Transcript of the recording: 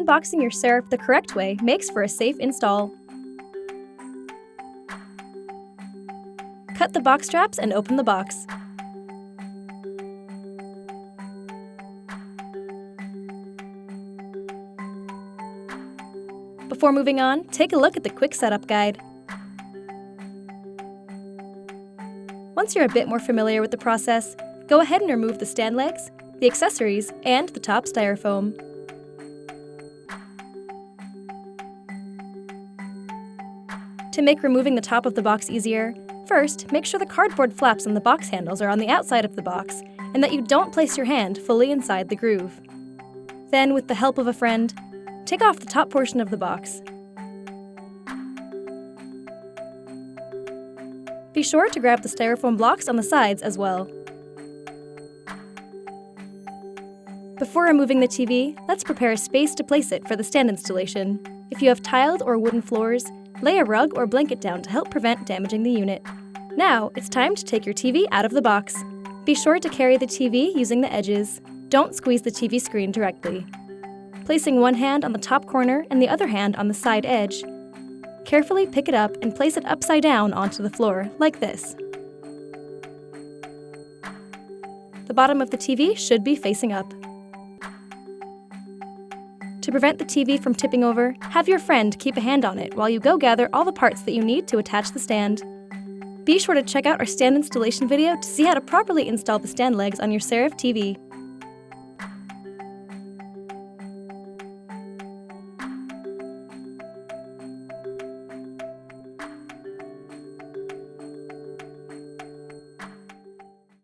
unboxing your Serif the correct way makes for a safe install. Cut the box straps and open the box. Before moving on, take a look at the quick setup guide. Once you're a bit more familiar with the process, go ahead and remove the stand legs, the accessories, and the top styrofoam. To make removing the top of the box easier, first, make sure the cardboard flaps on the box handles are on the outside of the box and that you don't place your hand fully inside the groove. Then, with the help of a friend, take off the top portion of the box. Be sure to grab the styrofoam blocks on the sides as well. Before removing the TV, let's prepare a space to place it for the stand installation. If you have tiled or wooden floors, lay a rug or blanket down to help prevent damaging the unit. Now, it's time to take your TV out of the box. Be sure to carry the TV using the edges. Don't squeeze the TV screen directly. Placing one hand on the top corner and the other hand on the side edge, carefully pick it up and place it upside down onto the floor, like this. The bottom of the TV should be facing up. To prevent the TV from tipping over, have your friend keep a hand on it while you go gather all the parts that you need to attach the stand. Be sure to check out our stand installation video to see how to properly install the stand legs on your Serif TV.